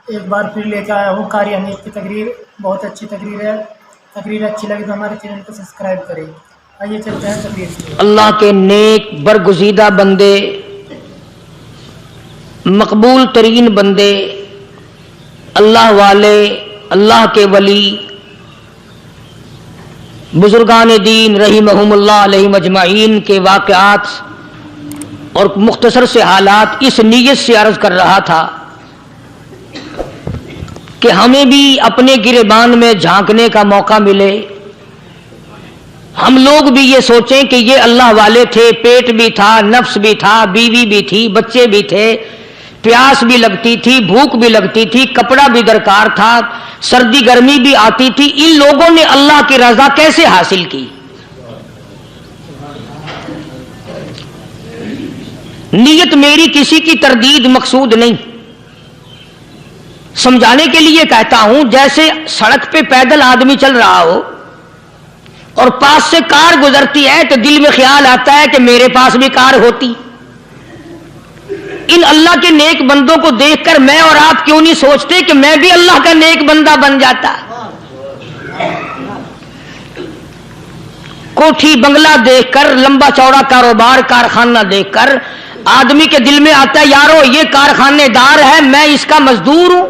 ایک بار پھر لے کے آیا ہوں قاری حنیف کی تقریر. بہت اچھی تقریر ہے. تقریر اچھی لگی تو ہمارے چینل کو سبسکرائب کریں. آئیے چلتے ہیں تقریر کی. اللہ کے نیک برگزیدہ بندے، مقبول ترین بندے، اللہ والے، اللہ کے ولی، بزرگان دین رحمہم اللہ علیہ مجمعین کے واقعات اور مختصر سے حالات اس نیت سے عرض کر رہا تھا کہ ہمیں بھی اپنے گریبان میں جھانکنے کا موقع ملے. ہم لوگ بھی یہ سوچیں کہ یہ اللہ والے تھے، پیٹ بھی تھا، نفس بھی تھا، بیوی بھی تھی، بچے بھی تھے، پیاس بھی لگتی تھی، بھوک بھی لگتی تھی، کپڑا بھی درکار تھا، سردی گرمی بھی آتی تھی. ان لوگوں نے اللہ کی رضا کیسے حاصل کی؟ نیت میری کسی کی تردید مقصود نہیں، سمجھانے کے لیے کہتا ہوں. جیسے سڑک پہ پیدل آدمی چل رہا ہو اور پاس سے کار گزرتی ہے تو دل میں خیال آتا ہے کہ میرے پاس بھی کار ہوتی. ان اللہ کے نیک بندوں کو دیکھ کر میں اور آپ کیوں نہیں سوچتے کہ میں بھی اللہ کا نیک بندہ بن جاتا؟ کوٹھی بنگلہ دیکھ کر، لمبا چوڑا کاروبار کارخانہ دیکھ کر آدمی کے دل میں آتا ہے یارو یہ کارخانے دار ہے، میں اس کا مزدور ہوں.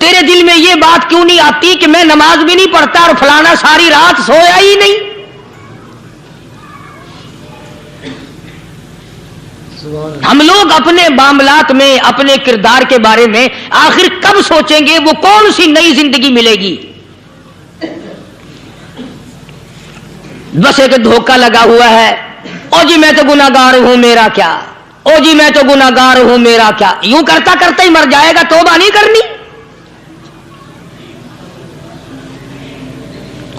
تیرے دل میں یہ بات کیوں نہیں آتی کہ میں نماز بھی نہیں پڑھتا اور فلانا ساری رات سویا ہی نہیں؟ ہم لوگ اپنے معاملات میں، اپنے کردار کے بارے میں آخر کب سوچیں گے؟ وہ کون سی نئی زندگی ملے گی؟ بس ایک دھوکہ لگا ہوا ہے. او جی میں تو گناہگار ہوں میرا کیا، او جی میں تو گناہگار ہوں میرا کیا. یوں کرتا کرتا ہی مر جائے گا، توبہ نہیں کرنی.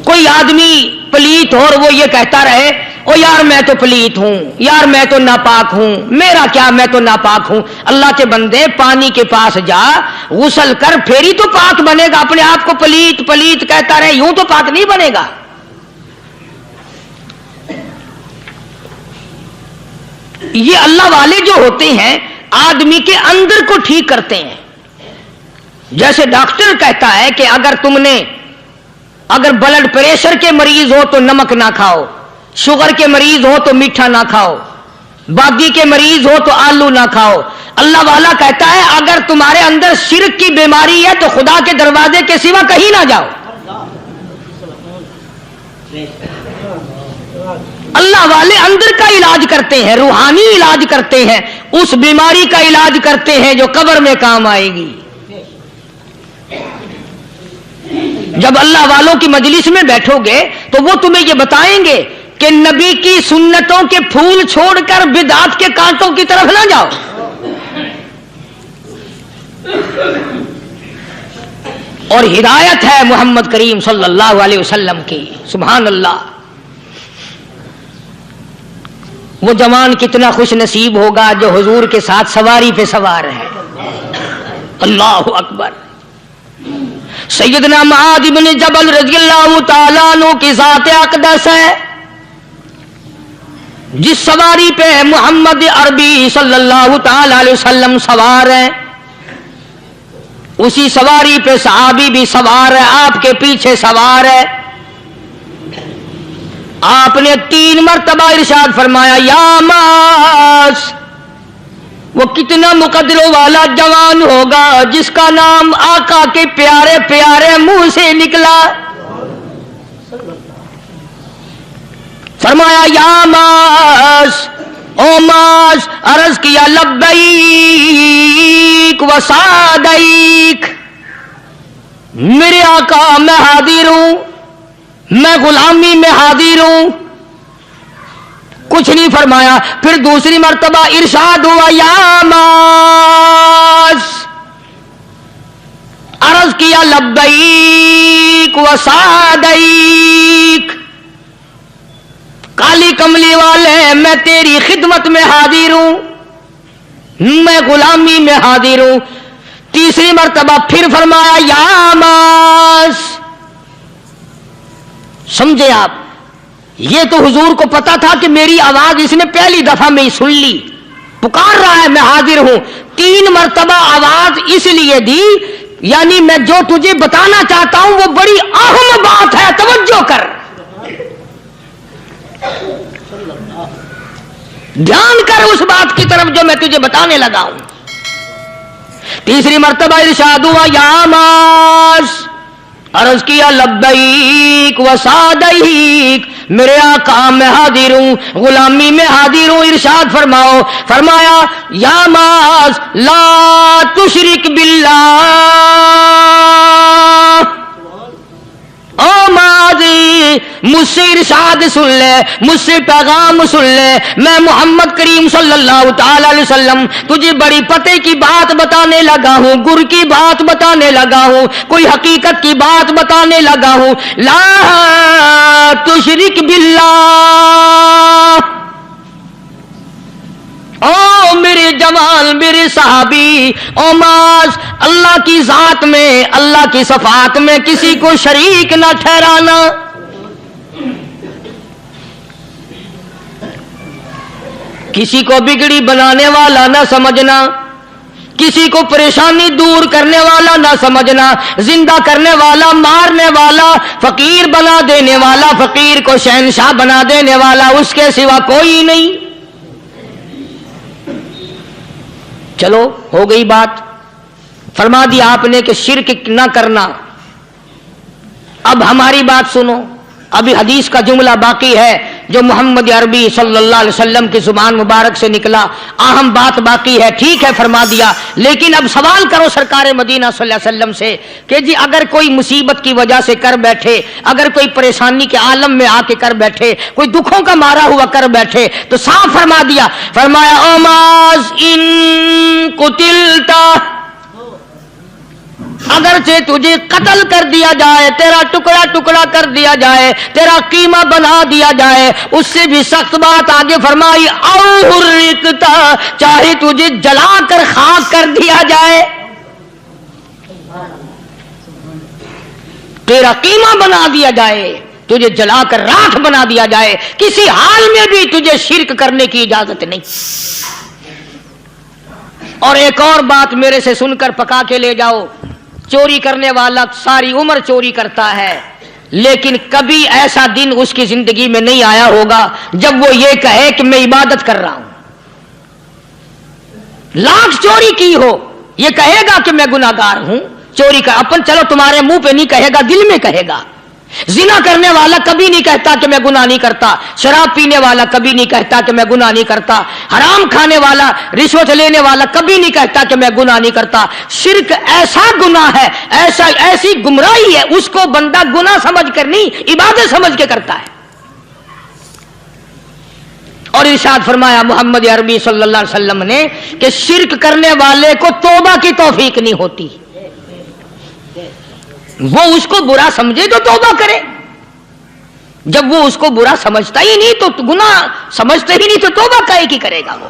کوئی آدمی پلیت ہو اور وہ یہ کہتا رہے او یار میں تو پلیت ہوں، یار میں تو ناپاک ہوں، میرا کیا میں تو ناپاک ہوں. اللہ کے بندے پانی کے پاس جا، غسل کر، پھر ہی تو پاک بنے گا. اپنے آپ کو پلیت پلیت کہتا رہے یوں تو پاک نہیں بنے گا. یہ اللہ والے جو ہوتے ہیں آدمی کے اندر کو ٹھیک کرتے ہیں. جیسے ڈاکٹر کہتا ہے کہ اگر بلڈ پریشر کے مریض ہو تو نمک نہ کھاؤ، شوگر کے مریض ہو تو میٹھا نہ کھاؤ، بادی کے مریض ہو تو آلو نہ کھاؤ. اللہ والا کہتا ہے اگر تمہارے اندر شرک کی بیماری ہے تو خدا کے دروازے کے سوا کہیں نہ جاؤ. اللہ والے اندر کا علاج کرتے ہیں، روحانی علاج کرتے ہیں، اس بیماری کا علاج کرتے ہیں جو قبر میں کام آئے گی. جب اللہ والوں کی مجلس میں بیٹھو گے تو وہ تمہیں یہ بتائیں گے کہ نبی کی سنتوں کے پھول چھوڑ کر بدعت کے کانٹوں کی طرف نہ جاؤ. اور ہدایت ہے محمد کریم صلی اللہ علیہ وسلم کی. سبحان اللہ. وہ جوان کتنا خوش نصیب ہوگا جو حضور کے ساتھ سواری پہ سوار ہے. اللہ اکبر. سیدنا معاذ بن جبل رضی اللہ تعالیٰ عنہ کی ذات اقدس ہے، جس سواری پہ محمد عربی صلی اللہ تعالی علیہ وسلم سوار ہے، اسی سواری پہ صحابی بھی سوار ہے، آپ کے پیچھے سوار ہے. آپ نے 3 مرتبہ ارشاد فرمایا یا معاذ. وہ کتنا مقدروں والا جوان ہوگا جس کا نام آقا کے پیارے پیارے منہ سے نکلا. فرمایا یا معاذ، او معاذ. عرض کیا لبیک و سعدیک. میرے آقا میں حاضر ہوں، میں غلامی میں حاضر ہوں. کچھ نہیں فرمایا. پھر دوسری مرتبہ ارشاد ہوا یا معاذ. عرض کیا لبیک و سعدیک. کالی کملی والے میں تیری خدمت میں حاضر ہوں، میں غلامی میں حاضر ہوں. تیسری مرتبہ پھر فرمایا یا معاذ. سمجھے آپ؟ یہ تو حضور کو پتا تھا کہ میری آواز اس نے پہلی دفعہ میں ہی سن لی، پکار رہا ہے میں حاضر ہوں. 3 مرتبہ آواز اس لیے دی، یعنی میں جو تجھے بتانا چاہتا ہوں وہ بڑی اہم بات ہے، توجہ کر، دھیان کر اس بات کی طرف جو میں تجھے بتانے لگا ہوں۔ تیسری مرتبہ ارشاد ہوا یا معاذ، عرض کیا لبیک و سعدیک، میرے آقا میں حاضر ہوں، غلامی میں حاضر ہوں۔ ارشاد فرماؤ، فرمایا یا معاذ لا تشرک باللہ، او ماضی مجھ سے ارشاد سن لے، مجھ سے پیغام سن لے، میں محمد کریم صلی اللہ تعالی علیہ وسلم تجھے بڑی پتے کی بات بتانے لگا ہوں، گر کی بات بتانے لگا ہوں، کوئی حقیقت کی بات بتانے لگا ہوں۔ لا تشرک باللہ، او میرے جوان، میرے صحابی، او معاذ، اللہ کی ذات میں، اللہ کی صفات میں کسی کو شریک نہ ٹھہرانا۔ کسی کو بگڑی بنانے والا نہ سمجھنا، کسی کو پریشانی دور کرنے والا نہ سمجھنا، زندہ کرنے والا، مارنے والا، فقیر بنا دینے والا، فقیر کو شہنشاہ بنا دینے والا اس کے سوا کوئی نہیں۔ چلو ہو گئی بات، فرما دیا آپ نے کہ شرک نہ کرنا۔ اب ہماری بات سنو، ابھی حدیث کا جملہ باقی ہے جو محمد عربی صلی اللہ علیہ وسلم کی زبان مبارک سے نکلا، اہم بات باقی ہے، ٹھیک ہے فرما دیا، لیکن اب سوال کرو سرکار مدینہ صلی اللہ علیہ وسلم سے کہ جی اگر کوئی مصیبت کی وجہ سے کر بیٹھے، اگر کوئی پریشانی کے عالم میں آ کے کر بیٹھے، کوئی دکھوں کا مارا ہوا کر بیٹھے، تو صاف فرما دیا، فرمایا او معاذ ان قتلتا، اگرچہ تجھے قتل کر دیا جائے، تیرا ٹکڑا ٹکڑا کر دیا جائے، تیرا قیمہ بنا دیا جائے، اس سے بھی سخت بات آگے فرمائی او حرقتا، چاہے تجھے جلا کر خاک کر دیا جائے، تیرا قیمہ بنا دیا جائے، تجھے جلا کر راکھ بنا دیا جائے، کسی حال میں بھی تجھے شرک کرنے کی اجازت نہیں۔ اور ایک اور بات میرے سے سن کر پکا کے لے جاؤ، چوری کرنے والا ساری عمر چوری کرتا ہے، لیکن کبھی ایسا دن اس کی زندگی میں نہیں آیا ہوگا جب وہ یہ کہے کہ میں عبادت کر رہا ہوں۔ لاکھ چوری کی ہو، یہ کہے گا کہ میں گناہگار ہوں، چوری کا اپن چلو تمہارے منہ پہ نہیں کہے گا، دل میں کہے گا۔ زنا کرنے والا کبھی نہیں کہتا کہ میں گناہ نہیں کرتا، شراب پینے والا کبھی نہیں کہتا کہ میں گناہ نہیں کرتا، حرام کھانے والا، رشوت لینے والا کبھی نہیں کہتا کہ میں گناہ نہیں کرتا۔ شرک ایسا گناہ ہے، ایسی گمراہی ہے، اس کو بندہ گناہ سمجھ کر نہیں، عبادت سمجھ کے کرتا ہے۔ اور ارشاد فرمایا محمد عربی صلی اللہ علیہ وسلم نے کہ شرک کرنے والے کو توبہ کی توفیق نہیں ہوتی، وہ اس کو برا سمجھے تو توبہ کرے، جب وہ اس کو برا سمجھتا ہی نہیں تو گناہ سمجھتے ہی نہیں تو توبہ کائے کی کرے گا وہ۔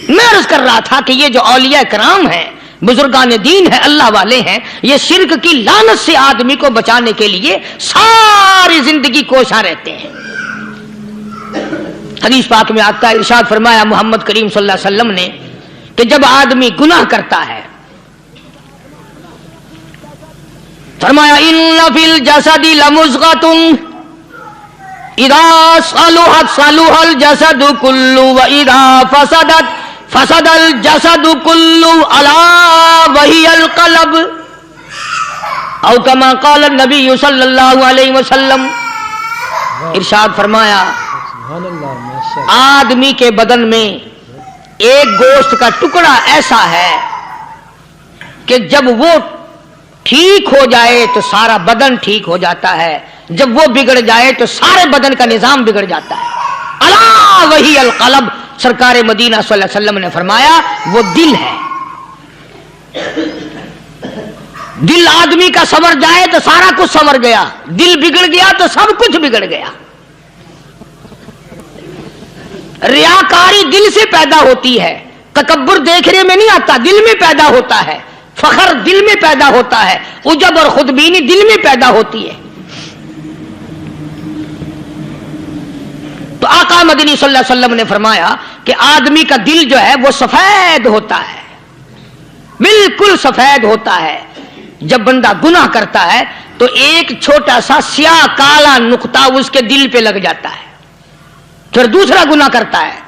میں عرض کر رہا تھا کہ یہ جو اولیاء کرام ہیں، بزرگان دین ہیں، اللہ والے ہیں، یہ شرک کی لعنت سے آدمی کو بچانے کے لیے ساری زندگی کوشاں رہتے ہیں۔ حدیث پاک میں آتا ہے، ارشاد فرمایا محمد کریم صلی اللہ علیہ وسلم نے کہ جب آدمی گناہ کرتا ہے، فرمایا ان فی الجسد لمضغۃ اذا صلحت صلح الجسد كله واذا فسدت فسد الجسد كله الا وهي القلب، او كما قال النبي صلی اللہ علیہ وسلم۔ ارشاد فرمایا آدمی کے بدن میں ایک گوشت کا ٹکڑا ایسا ہے کہ جب وہ ٹھیک ہو جائے تو سارا بدن ٹھیک ہو جاتا ہے، جب وہ بگڑ جائے تو سارے بدن کا نظام بگڑ جاتا ہے۔ الا وہی القلب، سرکار مدینہ صلی اللہ علیہ وسلم نے فرمایا وہ دل ہے۔ دل آدمی کا سنور جائے تو سارا کچھ سنور گیا، دل بگڑ گیا تو سب کچھ بگڑ گیا۔ ریاکاری دل سے پیدا ہوتی ہے، تکبر دیکھنے میں نہیں آتا، دل میں پیدا ہوتا ہے، فخر دل میں پیدا ہوتا ہے، عجب اور خودبینی دل میں پیدا ہوتی ہے۔ تو آقا مدنی صلی اللہ علیہ وسلم نے فرمایا کہ آدمی کا دل جو ہے وہ سفید ہوتا ہے، بالکل سفید ہوتا ہے۔ جب بندہ گناہ کرتا ہے تو ایک چھوٹا سا سیاہ کالا نقطہ اس کے دل پہ لگ جاتا ہے، پھر دوسرا گناہ کرتا ہے،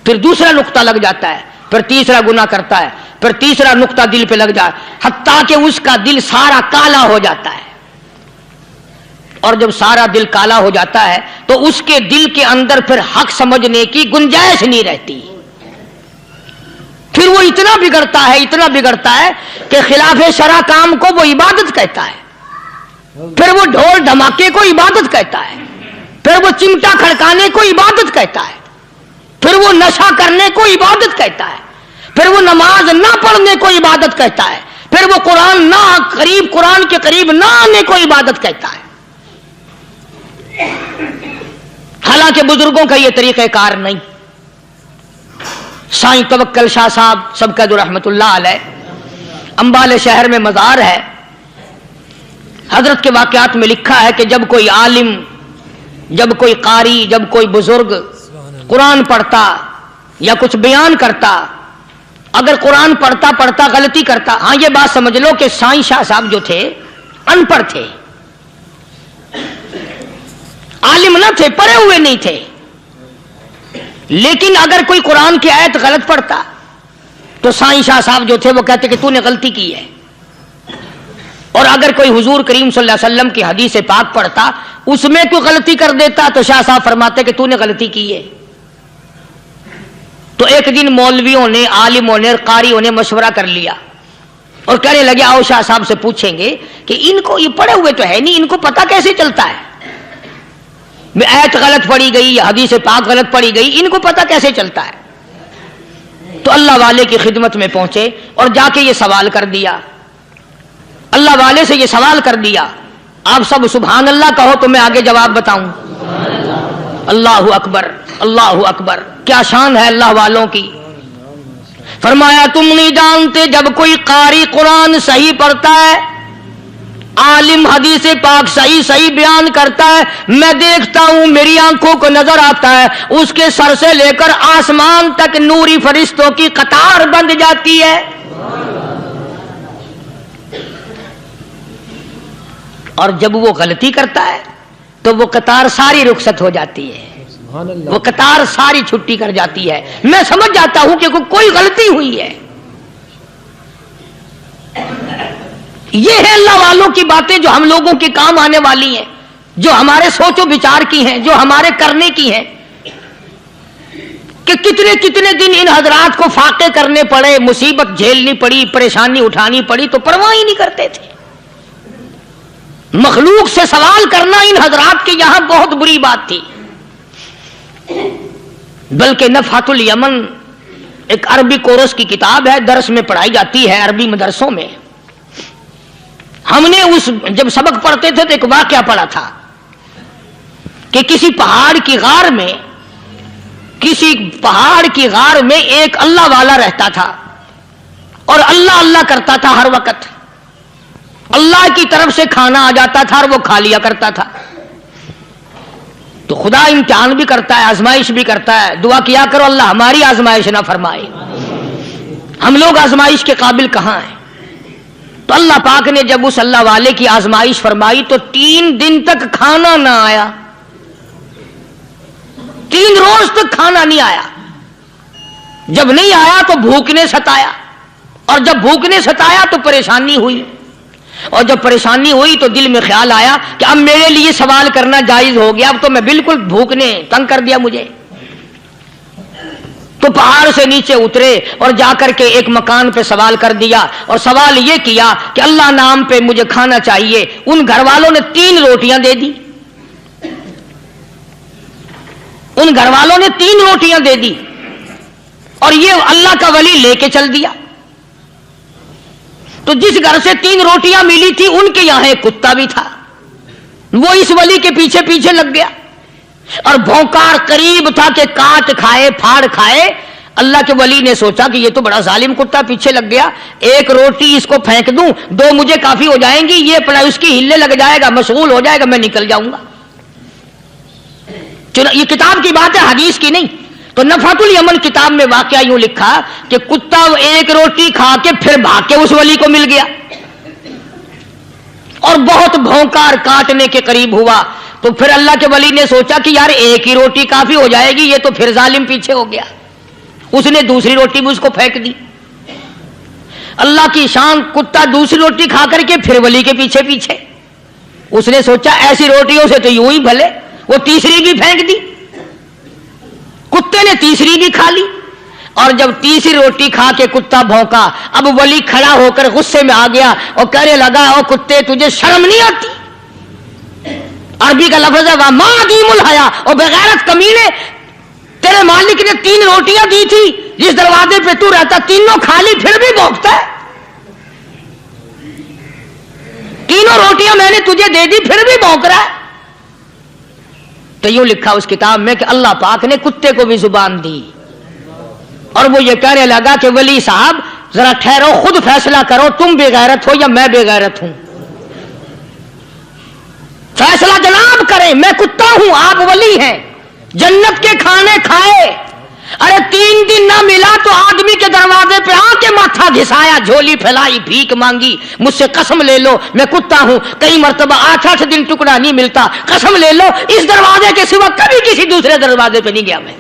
پھر دوسرا نقطہ لگ جاتا ہے، پھر تیسرا گناہ کرتا ہے، پھر تیسرا نقطہ دل پہ لگ جاتا ہے، حتیٰ کہ اس کا دل سارا کالا ہو جاتا ہے۔ اور جب سارا دل کالا ہو جاتا ہے تو اس کے دل کے اندر پھر حق سمجھنے کی گنجائش نہیں رہتی، پھر وہ اتنا بگڑتا ہے کہ خلاف شرع کام کو وہ عبادت کہتا ہے، پھر وہ ڈھول دھماکے کو عبادت کہتا ہے، پھر وہ چمٹا کھڑکانے کو عبادت کہتا ہے، پھر وہ نشہ کرنے کو عبادت کہتا ہے، پھر وہ نماز نہ پڑھنے کو عبادت کہتا ہے، پھر وہ قرآن کے قریب نہ آنے کو عبادت کہتا ہے۔ حالانکہ بزرگوں کا یہ طریقہ کار نہیں۔ سائیں توکل شاہ صاحب سبقت رحمت اللہ علیہ، امبالے شہر میں مزار ہے، حضرت کے واقعات میں لکھا ہے کہ جب کوئی عالم، جب کوئی قاری، جب کوئی بزرگ قرآن پڑھتا یا کچھ بیان کرتا، اگر قرآن پڑھتا غلطی کرتا، ہاں یہ بات سمجھ لو کہ سائیں شاہ صاحب جو تھے ان پڑھ تھے، عالم نہ تھے، پڑھے ہوئے نہیں تھے، لیکن اگر کوئی قرآن کی آیت غلط پڑھتا تو سائیں شاہ صاحب جو تھے وہ کہتے کہ تو نے غلطی کی ہے، اور اگر کوئی حضور کریم صلی اللہ علیہ وسلم کی حدیث پاک پڑھتا اس میں کوئی غلطی کر دیتا تو شاہ صاحب فرماتے کہ تو نے غلطی کی ہے۔ تو ایک دن مولویوں نے، عالموں نے، قاریوں نے مشورہ کر لیا اور کہنے لگے آؤ شاہ صاحب سے پوچھیں گے کہ ان کو، یہ پڑھے ہوئے تو ہے نہیں، ان کو پتہ کیسے چلتا ہے، آیت غلط پڑھی گئی یا حدیث پاک غلط پڑھی گئی، ان کو پتہ کیسے چلتا ہے؟ تو اللہ والے کی خدمت میں پہنچے اور جا کے یہ سوال کر دیا، اللہ والے سے یہ سوال کر دیا۔ آپ سب سبحان اللہ کہو تو میں آگے جواب بتاؤں۔ اللہ اکبر، اللہ اکبر، کیا شان ہے اللہ والوں کی۔ فرمایا تم نہیں جانتے جب کوئی قاری قرآن صحیح پڑھتا ہے، عالم حدیث پاک صحیح بیان کرتا ہے، میں دیکھتا ہوں، میری آنکھوں کو نظر آتا ہے، اس کے سر سے لے کر آسمان تک نوری فرشتوں کی قطار بند جاتی ہے، اور جب وہ غلطی کرتا ہے تو وہ قطار ساری رخصت ہو جاتی ہے، وہ قطار ساری چھٹی کر جاتی ہے، میں سمجھ جاتا ہوں کہ کوئی غلطی ہوئی ہے۔ یہ ہے اللہ والوں کی باتیں جو ہم لوگوں کے کام آنے والی ہیں، جو ہمارے سوچ و بچار کی ہیں، جو ہمارے کرنے کی ہیں، کہ کتنے دن ان حضرات کو فاقے کرنے پڑے، مصیبت جھیلنی پڑی، پریشانی اٹھانی پڑی تو پرواہ ہی نہیں کرتے تھے۔ مخلوق سے سوال کرنا ان حضرات کے یہاں بہت بری بات تھی، بلکہ نفحۃ الیمن ایک عربی کورس کی کتاب ہے، درس میں پڑھائی جاتی ہے عربی مدرسوں میں۔ ہم نے جب سبق پڑھتے تھے تو ایک واقعہ پڑھا تھا کہ کسی پہاڑ کی غار میں ایک اللہ والا رہتا تھا اور اللہ اللہ کرتا تھا، ہر وقت اللہ کی طرف سے کھانا آ جاتا تھا اور وہ کھا لیا کرتا تھا۔ تو خدا امتحان بھی کرتا ہے، آزمائش بھی کرتا ہے، دعا کیا کرو اللہ ہماری آزمائش نہ فرمائے، ہم لوگ آزمائش کے قابل کہاں ہیں۔ تو اللہ پاک نے جب اس اللہ والے کی آزمائش فرمائی تو 3 دن تک کھانا نہ آیا، 3 روز تک کھانا نہیں آیا۔ جب نہیں آیا تو بھوک نے ستایا، اور جب بھوک نے ستایا تو پریشانی ہوئی، اور جب پریشانی ہوئی تو دل میں خیال آیا کہ اب میرے لیے سوال کرنا جائز ہو گیا، اب تو میں بالکل بھوک نے تنگ کر دیا مجھے۔ تو پہاڑ سے نیچے اترے اور جا کر کے ایک مکان پہ سوال کر دیا، اور سوال یہ کیا کہ اللہ نام پہ مجھے کھانا چاہیے۔ ان گھر والوں نے 3 روٹیاں دے دی، ان گھر والوں نے 3 روٹیاں دے دی، اور یہ اللہ کا ولی لے کے چل دیا۔ تو جس گھر سے 3 روٹیاں ملی تھی ان کے یہاں ایک کتا بھی تھا، وہ اس ولی کے پیچھے پیچھے لگ گیا اور بھونکار قریب تھا کہ کاٹ کھائے پھاڑ کھائے۔ اللہ کے ولی نے سوچا کہ یہ تو بڑا ظالم کتا پیچھے لگ گیا، 1 روٹی اس کو پھینک دوں، 2 مجھے کافی ہو جائیں گی، یہ پڑا اس کی ہلے لگ جائے گا، مشغول ہو جائے گا، میں نکل جاؤں گا۔ یہ کتاب کی بات ہے، حدیث کی نہیں. تو نفحۃ الامل کتاب میں واقعہ یوں لکھا کہ کتا ایک روٹی کھا کے پھر بھاگ کے اس ولی کو مل گیا اور بہت بھونکار کاٹنے کے قریب ہوا. تو پھر اللہ کے ولی نے سوچا کہ یار ایک ہی روٹی کافی ہو جائے گی، یہ تو پھر ظالم پیچھے ہو گیا. اس نے دوسری روٹی بھی اس کو پھینک دی. اللہ کی شان، کتا دوسری روٹی کھا کر کے پھر ولی کے پیچھے پیچھے. اس نے سوچا ایسی روٹیوں سے تو یوں ہی بھلے، وہ تیسری بھی پھینک دی. کتے نے تیسری بھی کھا لی اور جب تیسری روٹی کھا کے کتا بھونکا، اب ولی کھڑا ہو کر غصے میں آ گیا اور کہنے لگا او کتے تجھے شرم نہیں آتی؟ عربی کا لفظ ہے وَمَا عَدِيمُ الْحَيَا، اور بغیرت کمینے، تیرے مالک نے 3 روٹیاں دی تھی، جس دروازے پہ تو رہتا تینوں کھا لی پھر بھی بھونکتا ہے. 3 روٹیاں میں نے تجھے دے دی پھر بھی بھونک رہا ہے. تو یوں لکھا اس کتاب میں کہ اللہ پاک نے کتے کو بھی زبان دی اور وہ یہ کہنے لگا کہ ولی صاحب ذرا ٹھہرو، خود فیصلہ کرو، تم بے غیرت ہو یا میں بے غیرت ہوں. فیصلہ جناب کریں، میں کتا ہوں آپ ولی ہیں. جنت کے کھانے کھائے، ارے 3 دن نہ ملا تو آدمی کے دروازے پہ آ کے ماتھا گھسایا، جھولی پھیلائی، بھیک مانگی، مجھ سے قسم لے لو میں کتا ہوں. کئی مرتبہ 8 دن ٹکڑا نہیں ملتا، قسم لے لو اس دروازے کے سوا کبھی کسی دوسرے دروازے پہ نہیں گیا میں.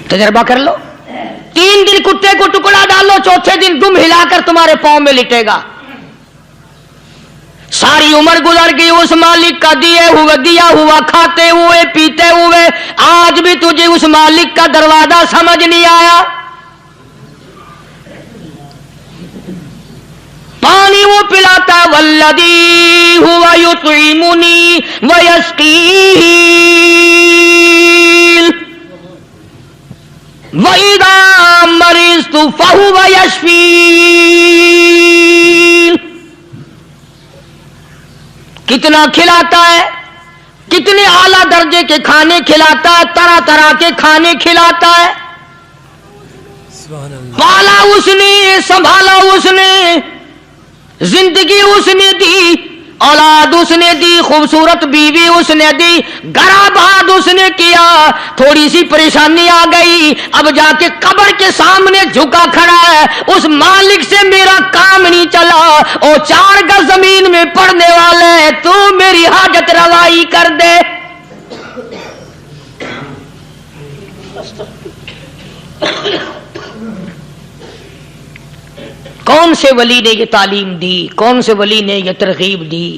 تجربہ کر لو. 3 دن کتے کو ٹکڑا ڈالو، چوتھے دن دم ہلا کر تمہارے پاؤں میں لٹے گا. ساری عمر گزر گئی اس مالک کا دیا ہوا کھاتے ہوئے پیتے ہوئے، آج بھی تجھے اس مالک کا دروازہ سمجھ نہیں آیا. پانی وہ پلاتا والذی ہوا یطعمنی ویسقین وَإِذَا مَرِضْتُ فَهُوَ يَشْفِينِ. کتنا کھلاتا ہے، کتنے اعلیٰ درجے کے کھانے کھلاتا ہے، طرح طرح کے کھانے کھلاتا ہے. پالا اس نے، سنبھالا اس نے، زندگی اس نے دی، اولاد اس نے دی، خوبصورت بیوی اس نے دی، گھر آباد اس نے کیا. تھوڑی سی پریشانی آ گئی، اب جا کے قبر کے سامنے جھکا کھڑا ہے، اس مالک سے میرا کام نہیں چلا، اور 4 گز زمین میں پڑنے والے، تو میری حاجت روائی کر دے. کون سے ولی نے یہ تعلیم دی، کون سے ولی نے یہ ترغیب دی؟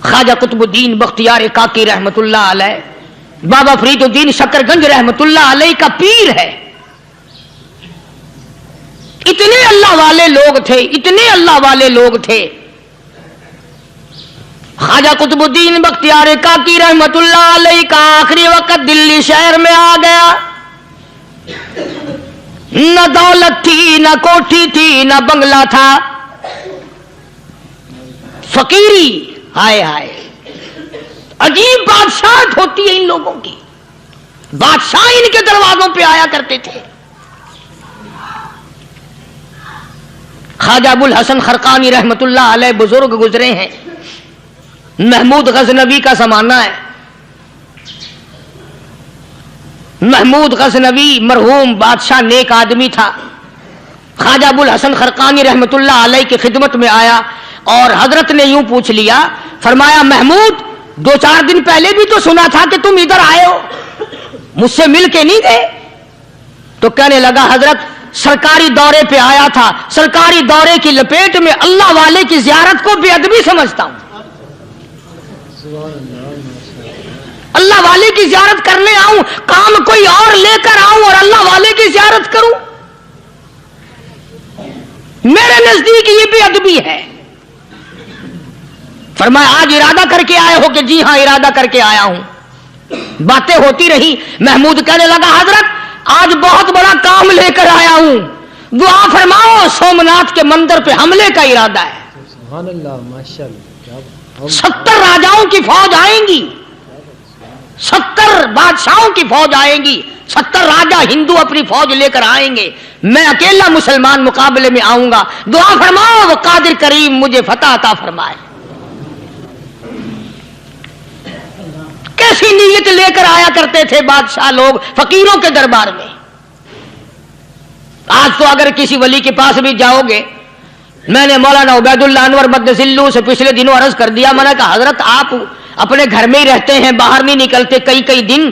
خواجہ قطب الدین بختیار کاکی رحمت اللہ علیہ، بابا فرید الدین شکر گنج رحمت اللہ علیہ کا پیر ہے. اتنے اللہ والے لوگ تھے، اتنے اللہ والے لوگ تھے. خواجہ قطب الدین بختیار کاکی رحمت اللہ علیہ کا آخری وقت دلی شہر میں آ گیا. نہ دولت تھی، نہ کوٹھی تھی، نہ بنگلہ تھا، فقیری. ہائے ہائے، عجیب بادشاہت ہوتی ہے ان لوگوں کی. بادشاہ ان کے دروازوں پہ آیا کرتے تھے. خواجہ ابو الحسن خرقانی رحمت اللہ علیہ بزرگ گزرے ہیں. محمود غزنوی کا زمانہ ہے. محمود غزنوی مرحوم بادشاہ نیک آدمی تھا. خواجہ ابو الحسن خرقانی رحمت اللہ علیہ کی خدمت میں آیا اور حضرت نے یوں پوچھ لیا، فرمایا محمود 2-4 دن پہلے بھی تو سنا تھا کہ تم ادھر آئے ہو، مجھ سے مل کے نہیں گئے؟ تو کہنے لگا حضرت سرکاری دورے پہ آیا تھا، سرکاری دورے کی لپیٹ میں اللہ والے کی زیارت کو بے ادبی سمجھتا ہوں. اللہ والے کی زیارت کرنے آؤں، کام کوئی اور لے کر آؤں اور اللہ والے کی زیارت کروں؟ میرے نزدیک یہ بے ادبی ہے. فرمایا آج ارادہ کر کے آئے ہو؟ کہ جی ہاں ارادہ کر کے آیا ہوں. باتیں ہوتی رہی. محمود کہنے لگا حضرت آج بہت بڑا کام لے کر آیا ہوں، دعا فرماؤ. سومناتھ کے مندر پہ حملے کا ارادہ ہے. سبحان اللہ، ماشاءاللہ. 70 راجاؤں کی فوج آئیں گی، 70 بادشاہوں کی فوج آئیں گی، 70 راجا ہندو اپنی فوج لے کر آئیں گے. میں اکیلا مسلمان مقابلے میں آؤں گا، دعا فرماؤ وہ قادر کریم مجھے فتح عطا فرمائے۔ کیسی نیت لے کر آیا کرتے تھے بادشاہ لوگ فقیروں کے دربار میں۔ آج تو اگر کسی ولی کے پاس بھی جاؤ گے، میں نے مولانا عبید اللہ انور مدذلو سے پچھلے دنوں عرض کر دیا، میں نے کہا حضرت آپ اپنے گھر میں ہی رہتے ہیں، باہر نہیں نکلتے، کئی دن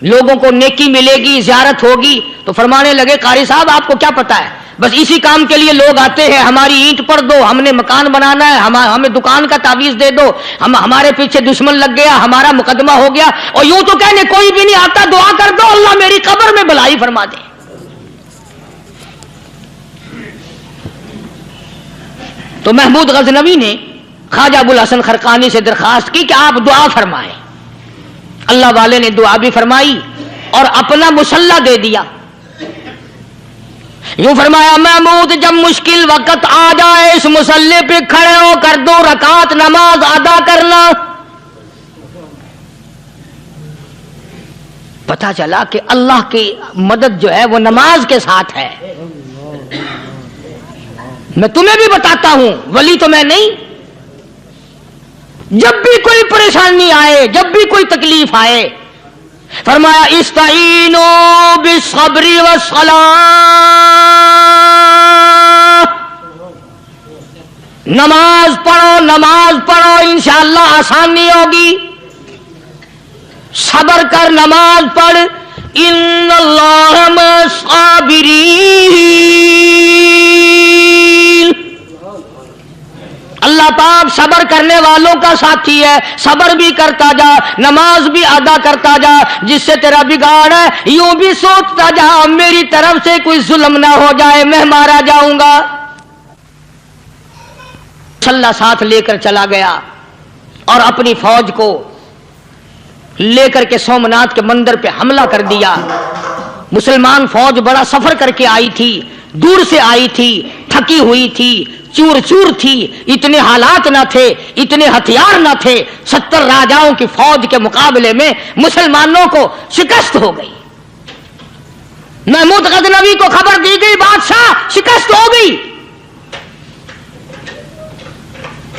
لوگوں کو نیکی ملے گی، زیارت ہوگی، تو فرمانے لگے قاری صاحب آپ کو کیا پتا ہے، بس اسی کام کے لیے لوگ آتے ہیں، ہماری اینٹ پڑ دو، ہم نے مکان بنانا ہے، ہمیں دکان کا تعویذ دے دو، ہمارے پیچھے دشمن لگ گیا، ہمارا مقدمہ ہو گیا، اور یوں تو کہنے کوئی بھی نہیں آتا، دعا کر دو اللہ میری قبر میں بھلائی فرما دے۔ تو محمود غزنوی نے خواجہ ابوالحسن خرقانی سے درخواست کی کہ آپ دعا فرمائیں۔ اللہ والے نے دعا بھی فرمائی اور اپنا مسلح دے دیا۔ یوں فرمایا محمود جب مشکل وقت آ جائے اس مسلح پہ کھڑے ہو کر 2 رکعت نماز ادا کرنا۔ پتہ چلا کہ اللہ کی مدد جو ہے وہ نماز کے ساتھ ہے۔ میں تمہیں بھی بتاتا ہوں، ولی تو میں نہیں، جب بھی کوئی پریشانی آئے، جب بھی کوئی تکلیف آئے، فرمایا استعینوا بالصبر والصلاۃ، نماز پڑھو انشاءاللہ آسانی ہوگی، صبر کر نماز پڑھ، ان اللہ مع الصابرین، اللہ پاک صبر کرنے والوں کا ساتھی ہے، صبر بھی کرتا جا، نماز بھی ادا کرتا جا، جس سے تیرا بگاڑ ہے یوں بھی سوچتا جا میری طرف سے کوئی ظلم نہ ہو جائے، میں مارا جاؤں گا۔ مسلح ساتھ لے کر چلا گیا اور اپنی فوج کو لے کر کے سومناتھ کے مندر پہ حملہ کر دیا۔ مسلمان فوج بڑا سفر کر کے آئی تھی، دور سے آئی تھی، تھکی ہوئی تھی، چور چور تھی، اتنے حالات نہ تھے، اتنے ہتھیار نہ تھے، 70 راجاؤں کی فوج کے مقابلے میں مسلمانوں کو شکست ہو گئی۔ محمود غزنوی کو خبر دی گئی بادشاہ شکست ہو گئی۔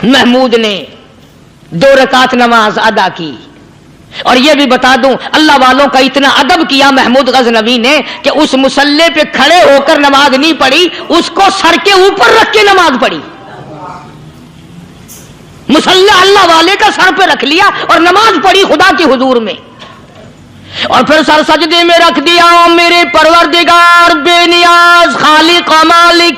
محمود نے 2 رکعت نماز ادا کی، اور یہ بھی بتا دوں اللہ والوں کا اتنا ادب کیا محمود غزنوی نے کہ اس مسلح پہ کھڑے ہو کر نماز نہیں پڑھی، اس کو سر کے اوپر رکھ کے نماز پڑھی۔ مسلح اللہ والے کا سر پہ رکھ لیا اور نماز پڑھی خدا کے حضور میں، اور پھر سر سجدے میں رکھ دیا۔ میرے پروردگار بے نیاز خالق و مالک،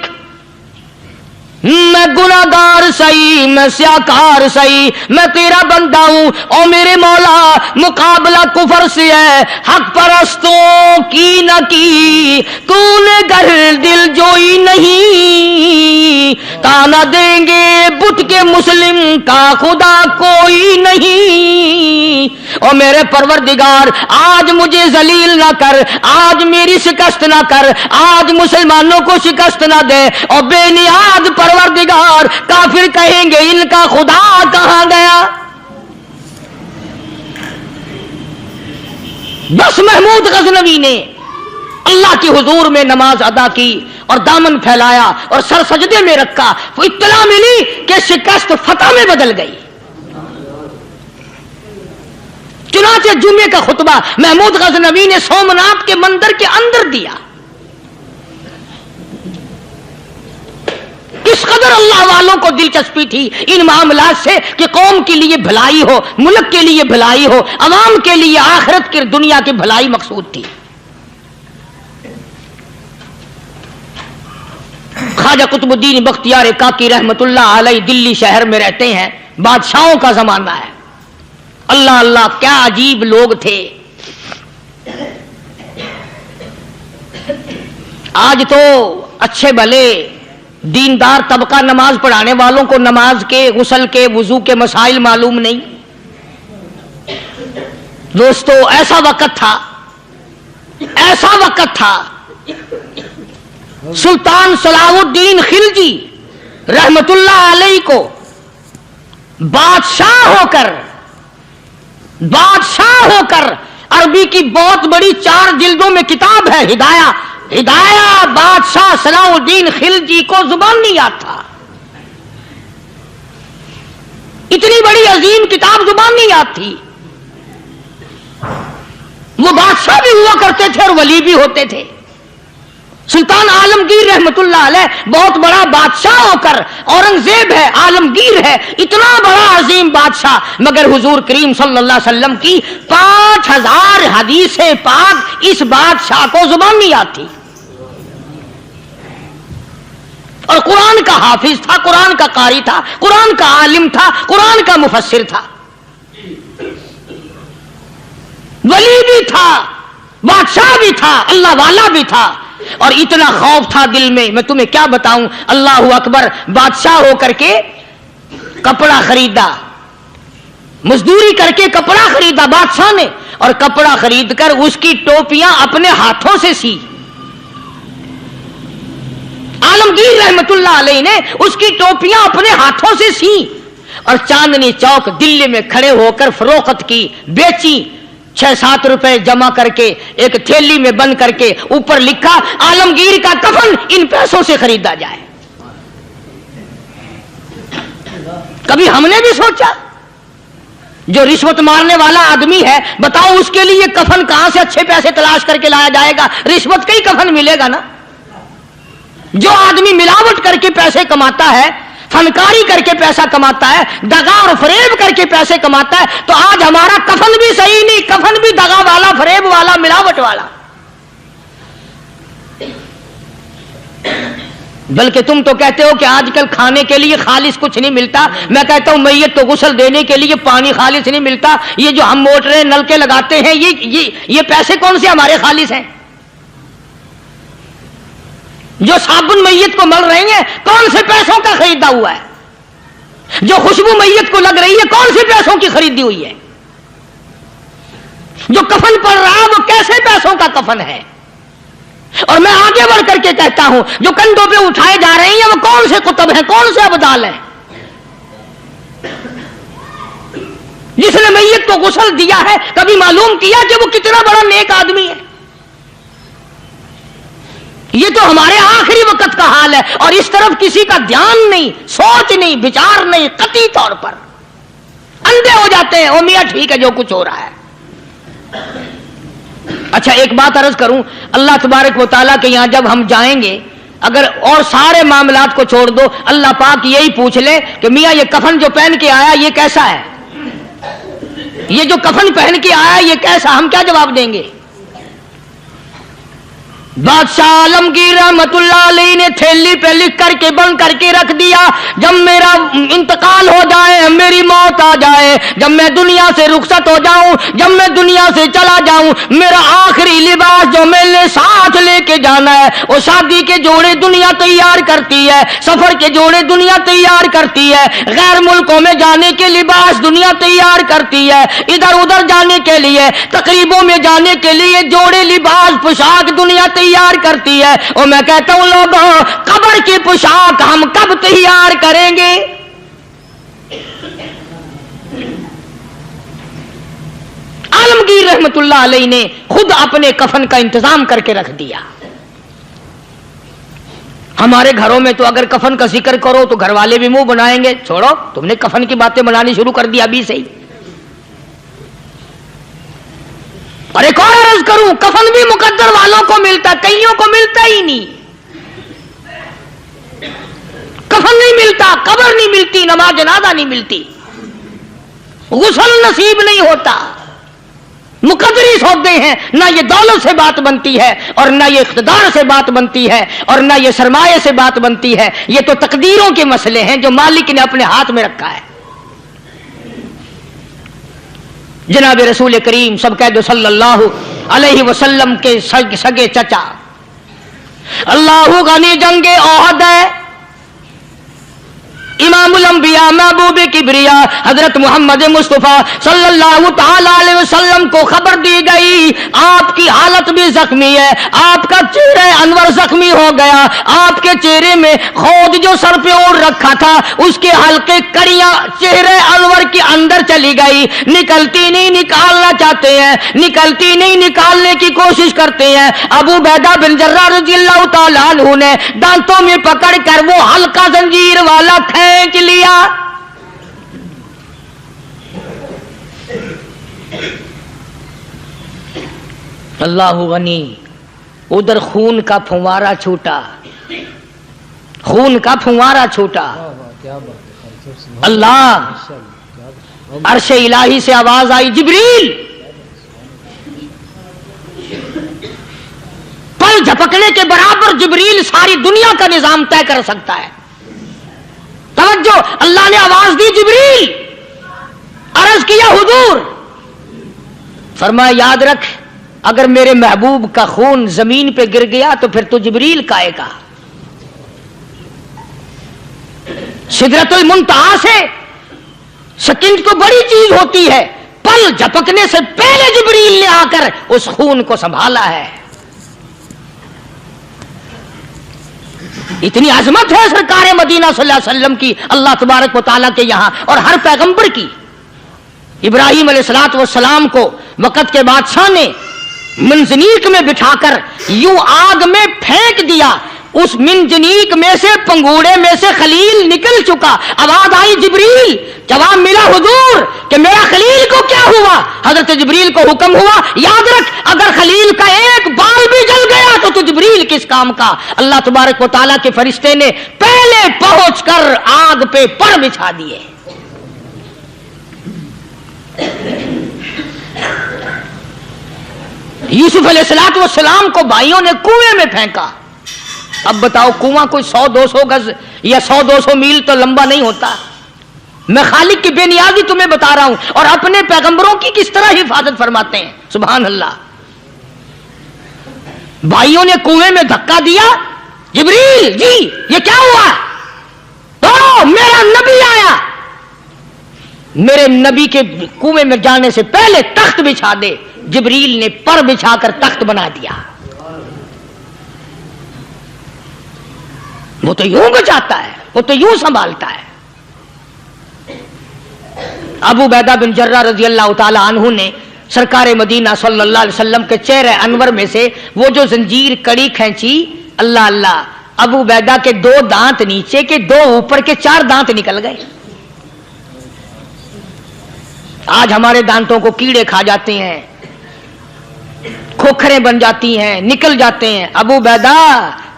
میں گناہگار سہی، میں سیاکار سہی، میں تیرا بندہ ہوں، او میرے مولا مقابلہ کفر سے ہے، حق پرستوں کی نہ کی تو نے گر دل جوئی نہیں، تانا دیں گے بت کے مسلم کا خدا کوئی نہیں۔ او میرے پروردگار آج مجھے ذلیل نہ کر، آج میری شکست نہ کر، آج مسلمانوں کو شکست نہ دے، اور بے نیاز پروردگار کافر کہیں گے ان کا خدا کہاں گیا۔ بس محمود غزنوی نے اللہ کے حضور میں نماز ادا کی اور دامن پھیلایا اور سر سجدے میں رکھا، وہ اطلاع ملی کہ شکست فتح میں بدل گئی۔ چنانچہ جمعے کا خطبہ محمود غزنوی نے سومناتھ کے مندر کے اندر دیا۔ اس قدر اللہ والوں کو دلچسپی تھی ان معاملات سے کہ قوم کے لیے بھلائی ہو، ملک کے لیے بھلائی ہو، عوام کے لیے آخرت کی دنیا کی بھلائی مقصود تھی۔ خواجہ قطب الدین بختیار کاکی رحمت اللہ علیہ دلی شہر میں رہتے ہیں، بادشاہوں کا زمانہ ہے۔ اللہ اللہ کیا عجیب لوگ تھے۔ آج تو اچھے بھلے دیندار طبقہ نماز پڑھانے والوں کو نماز کے، غسل کے، وضو کے مسائل معلوم نہیں۔ دوستو ایسا وقت تھا سلطان صلاح الدین خلجی رحمت اللہ علیہ کو بادشاہ ہو کر عربی کی بہت بڑی 4 جلدوں میں کتاب ہے ہدایہ، ہدایہ بادشاہ صلاح الدین خلجی کو زبان نہیں آتا، اتنی بڑی عظیم کتاب زبان نہیں آتی. وہ بادشاہ بھی ہوا کرتے تھے اور ولی بھی ہوتے تھے. سلطان عالمگیر رحمت اللہ علیہ بہت بڑا بادشاہ ہو کر، اورنگزیب ہے، عالمگیر ہے، اتنا بڑا عظیم بادشاہ، مگر حضور کریم صلی اللہ علیہ وسلم کی 5000 حدیث پاک اس بادشاہ کو زبان نہیں آتی. اور قرآن کا حافظ تھا، قرآن کا قاری تھا، قرآن کا عالم تھا، قرآن کا مفسر تھا، ولی بھی تھا، بادشاہ بھی تھا، اللہ والا بھی تھا. اور اتنا خوف تھا دل میں تمہیں کیا بتاؤں. اللہ اکبر، بادشاہ ہو کر کے کپڑا خریدا، مزدوری کر کے کپڑا خریدا بادشاہ نے، اور کپڑا خرید کر اس کی ٹوپیاں اپنے ہاتھوں سے سی. عالمگیر رحمت اللہ علیہ نے اس کی ٹوپیاں اپنے ہاتھوں سے سی اور چاندنی چوک دلی میں کھڑے ہو کر فروخت کی، بیچی. 6-7 روپے جمع کر کے ایک تھیلی میں بند کر کے اوپر لکھا عالمگیر کا کفن ان پیسوں سے خریدا جائے. کبھی ہم نے بھی سوچا جو رشوت مارنے والا آدمی ہے، بتاؤ اس کے لیے کفن کہاں سے اچھے پیسے تلاش کر کے لایا جائے گا؟ رشوت کا ہی کفن ملے گا نا. جو آدمی ملاوٹ کر کے پیسے کماتا ہے، فنکاری کر کے پیسہ کماتا ہے، دغا اور فریب کر کے پیسے کماتا ہے، تو آج ہمارا کفن بھی صحیح نہیں، کفن بھی دغا والا، فریب والا، ملاوٹ والا. بلکہ تم تو کہتے ہو کہ آج کل کھانے کے لیے خالص کچھ نہیں ملتا. میں کہتا ہوں میت کو غسل دینے کے لیے پانی خالص نہیں ملتا. یہ جو ہم موٹریں نل کے لگاتے ہیں، یہ پیسے کون سے ہمارے خالص ہیں؟ جو صابن میت کو مل رہی ہیں کون سے پیسوں کا خریدا ہوا ہے؟ جو خوشبو میت کو لگ رہی ہے کون سے پیسوں کی خریدی ہوئی ہے؟ جو کفن پڑ رہا ہے وہ کیسے پیسوں کا کفن ہے؟ اور میں آگے بڑھ کر کے کہتا ہوں جو کندھوں پہ اٹھائے جا رہے ہیں وہ کون سے کتب ہیں، کون سے ابدال ہیں؟ جس نے میت کو غسل دیا ہے کبھی معلوم کیا کہ وہ کتنا بڑا نیک آدمی ہے؟ یہ تو ہمارے آخری وقت کا حال ہے، اور اس طرف کسی کا دھیان نہیں، سوچ نہیں، بچار نہیں. قطعی طور پر اندھے ہو جاتے ہیں. او میاں ٹھیک ہے جو کچھ ہو رہا ہے. اچھا ایک بات عرض کروں، اللہ تبارک و تعالیٰ کے یہاں جب ہم جائیں گے، اگر اور سارے معاملات کو چھوڑ دو، اللہ پاک یہی پوچھ لے کہ میاں یہ کفن جو پہن کے آیا یہ کیسا ہے؟ یہ جو کفن پہن کے آیا یہ کیسا؟ ہم کیا جواب دیں گے؟ بادشاہ عالمگیر رحمت اللہ علیہ نے تھیلی پہ لکھ کر کے بند کر کے رکھ دیا، جب میرا انتقال ہو جائے، میری موت آ جائے، جب میں دنیا سے رخصت ہو جاؤں، جب میں دنیا سے چلا جاؤں، میرا آخری لباس جو میں نے ساتھ لے کے جانا ہے، وہ شادی کے جوڑے دنیا تیار کرتی ہے، سفر کے جوڑے دنیا تیار کرتی ہے، غیر ملکوں میں جانے کے لباس دنیا تیار کرتی ہے، ادھر ادھر جانے کے لیے، تقریبوں میں جانے کے لیے جوڑے لباس پوشاک دنیا تیار کرتی ہے. اور میں کہتا ہوں لوگوں، قبر کی پوشاک ہم کب تیار کریں گے؟ عالمگیر رحمت اللہ علیہ نے خود اپنے کفن کا انتظام کر کے رکھ دیا. ہمارے گھروں میں تو اگر کفن کا ذکر کرو تو گھر والے بھی منہ بنائیں گے، چھوڑو تم نے کفن کی باتیں بنانی شروع کر دی ابھی سے ہی. اور ایک اور عرض کروں، کفن بھی مقدر والوں کو ملتا، کئیوں کو ملتا ہی نہیں. کفن نہیں ملتا، قبر نہیں ملتی، نماز جنازہ نہیں ملتی، غسل نصیب نہیں ہوتا. مقدری سودے ہیں، نہ یہ دولت سے بات بنتی ہے، اور نہ یہ اقتدار سے بات بنتی ہے، اور نہ یہ سرمایہ سے بات بنتی ہے. یہ تو تقدیروں کے مسئلے ہیں جو مالک نے اپنے ہاتھ میں رکھا ہے. جناب رسول کریم سب کہہ دو صلی اللہ علیہ وسلم کے سگے چچا، اللہ غنی جنگ احد ہے، امام الانبیاء محبوب کبریا حضرت محمد مصطفیٰ صلی اللہ تعالی علیہ وسلم کو خبر دی گئی گئی, آپ کی حالت بھی زخمی ہے, آپ کا چہرہ انور زخمی ہو گیا, آپ کے چہرے میں خود جو سر پہ اوڑھ رکھا تھا اس کے ہلکے کڑیاں چہرے انور کے اندر چلی گئی, نکلتی نہیں, نکالنا چاہتے ہیں, نکلتی نہیں, نکالنے کی کوشش کرتے ہیں. ابو عبیدہ بن جراح رضی اللہ تعالیٰ عنہ نے دانتوں میں پکڑ کر وہ ہلکا زنجیر والا کھینچ لیا. اللہ غنی, ادھر خون کا پھوارا چھوٹا, خون کا پھوارا چھوٹا. واہ واہ کیا بات ہے. اللہ, ماشاءاللہ کیا بات. عرش الہی سے آواز آئی, جبریل. پل جھپکنے کے برابر جبریل ساری دنیا کا نظام طے کر سکتا ہے. توجہ, اللہ نے آواز دی, جبریل. عرض کیا حضور. فرمایا یاد رکھ, اگر میرے محبوب کا خون زمین پہ گر گیا تو پھر تو جبریل کا آئے گا. سدرۃ المنتہا سے سکنڈ تو بڑی چیز ہوتی ہے, پل جھپکنے سے پہلے جبریل نے آ کر اس خون کو سنبھالا ہے. اتنی عظمت ہے سرکار مدینہ صلی اللہ علیہ وسلم کی, اللہ تبارک و تعالیٰ کے یہاں, اور ہر پیغمبر کی. ابراہیم علیہ الصلوۃ والسلام کو وقت کے بادشاہ نے منجنیق میں بٹھا کر یوں آگ میں پھینک دیا, اس منجنیق میں سے, پنگوڑے میں سے خلیل نکل چکا. آواز آئی جبریل, جواب ملا حضور کہ میرا خلیل کو کیا ہوا؟ حضرت جبریل کو حکم ہوا, یاد رکھ اگر خلیل کا ایک بال بھی جل گیا تو جبریل کس کام کا. اللہ تبارک و تعالیٰ کے فرشتے نے پہلے پہنچ کر آگ پہ پر بچھا دیے. یوسف علیہ الصلوۃ والسلام کو بھائیوں نے کنویں میں پھینکا. اب بتاؤ, کنواں کوئی 100-200 گز یا 100-200 میل تو لمبا نہیں ہوتا. میں خالق کی بے نیازی تمہیں بتا رہا ہوں, اور اپنے پیغمبروں کی کس طرح حفاظت فرماتے ہیں. سبحان اللہ. بھائیوں نے کنویں میں دھکا دیا, جبریل جی یہ کیا ہوا؟ تو میرا نبی آیا, میرے نبی کے کنویں میں جانے سے پہلے تخت بچھا دے. جبریل نے پر بچھا کر تخت بنا دیا. وہ تو یوں بچاتا ہے, وہ تو یوں سنبھالتا ہے. ابو عبیدہ بن جراح رضی اللہ تعالی عنہ نے سرکار مدینہ صلی اللہ علیہ وسلم کے چہرے انور میں سے وہ جو زنجیر کڑی کھینچی, اللہ اللہ, ابو عبیدہ کے 2 دانت نیچے کے, 2 اوپر کے, 4 دانت نکل گئے. آج ہمارے دانتوں کو کیڑے کھا جاتے ہیں, کھوکھریں بن جاتی ہیں, نکل جاتے ہیں. ابو عبیدہ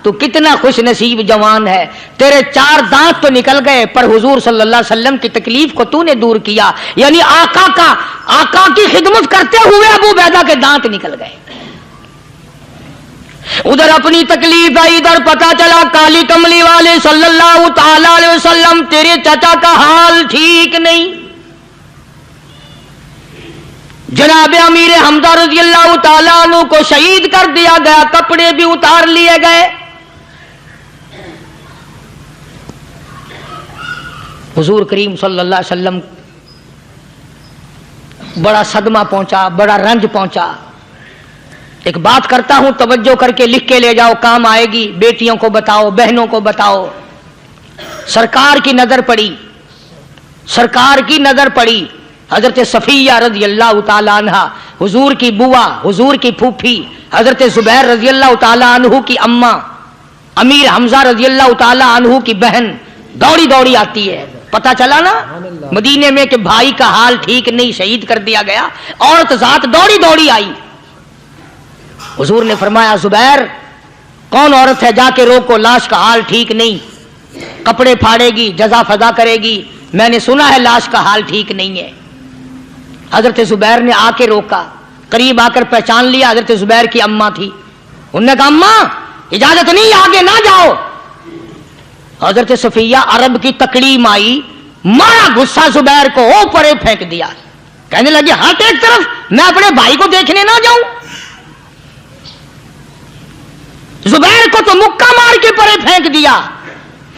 تو کتنا خوش نصیب جوان ہے, تیرے 4 دانت تو نکل گئے, پر حضور صلی اللہ علیہ وسلم کی تکلیف کو تو نے دور کیا. یعنی آقا کی خدمت کرتے ہوئے ابو عبیدہ کے دانت نکل گئے. ادھر اپنی تکلیف ہے, ادھر پتا چلا کالی کملی والے صلی اللہ تعالی علیہ وسلم تیرے چچا کا حال ٹھیک نہیں. جناب امیر حمزہ رضی اللہ تعالیٰ عنہ کو شہید کر دیا گیا, کپڑے بھی اتار لیے گئے. حضور کریم صلی اللہ علیہ وسلم بڑا صدمہ پہنچا, بڑا رنج پہنچا. ایک بات کرتا ہوں, توجہ کر کے لکھ کے لے جاؤ, کام آئے گی. بیٹیوں کو بتاؤ, بہنوں کو بتاؤ. سرکار کی نظر پڑی, سرکار کی نظر پڑی. حضرت صفیہ رضی اللہ تعالی عنہ, حضور کی بوا, حضور کی پھوپھی, حضرت زبیر رضی اللہ تعالی عنہ کی اماں, امیر حمزہ رضی اللہ تعالی عنہ کی بہن دوڑی دوڑی آتی ہے. پتا چلا نا مدینے میں کہ بھائی کا حال ٹھیک نہیں, شہید کر دیا گیا. عورت ذات دوڑی دوڑی آئی. حضور نے فرمایا, زبیر کون عورت ہے, جا کے روکو, لاش کا حال ٹھیک نہیں, کپڑے پھاڑے گی, جزا فضا کرے گی, میں نے سنا ہے لاش کا حال ٹھیک نہیں ہے. حضرت زبیر نے آ کے روکا, قریب آ کر پہچان لیا, حضرت زبیر کی اماں تھی. انہوں نے کہا اماں اجازت نہیں, آگے نہ جاؤ. حضرت صفیہ عرب کی تکڑیم آئی, مارا غصہ زبیر کو, او پرے پھینک دیا. کہنے لگی ہٹ ایک طرف, میں اپنے بھائی کو دیکھنے نہ جاؤں. زبیر کو تو مکہ مار کے پرے پھینک دیا.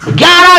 11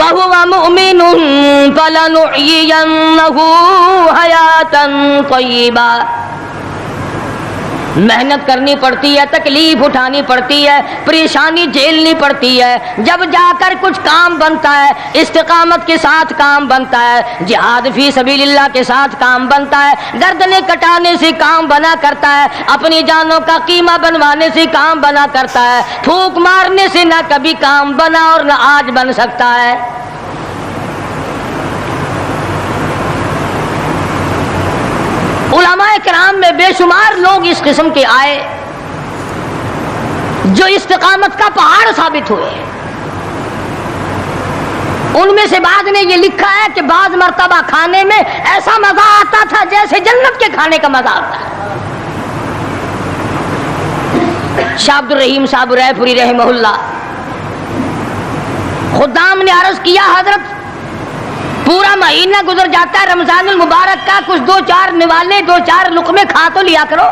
وَهُوَ مُؤْمِنٌ فَلَنُحْيِيَنَّهُ حَيَاةً طَيِّبَةً. محنت کرنی پڑتی ہے، تکلیف اٹھانی پڑتی ہے، پریشانی جھیلنی پڑتی ہے، جب جا کر کچھ کام بنتا ہے، استقامت کے ساتھ کام بنتا ہے، جہاد فی سبیل اللہ کے ساتھ کام بنتا ہے، گردنیں کٹانے سے کام بنا کرتا ہے، اپنی جانوں کا قیمہ بنوانے سے کام بنا کرتا ہے، پھونک مارنے سے نہ کبھی کام بنا اور نہ آج بن سکتا ہے. علماء کرام میں بے شمار لوگ اس قسم کے آئے جو استقامت کا پہاڑ ثابت ہوئے. ان میں سے بعض نے یہ لکھا ہے کہ بعض مرتبہ کھانے میں ایسا مزہ آتا تھا جیسے جنت کے کھانے کا مزہ آتا ہے. شاہ عبد الرحیم صاحب رائے پوری رحمہ اللہ خدام نے عرض کیا حضرت پورا مہینہ گزر جاتا ہے رمضان المبارک کا، کچھ دو چار نوالے دو چار لقمے کھا تو لیا کرو.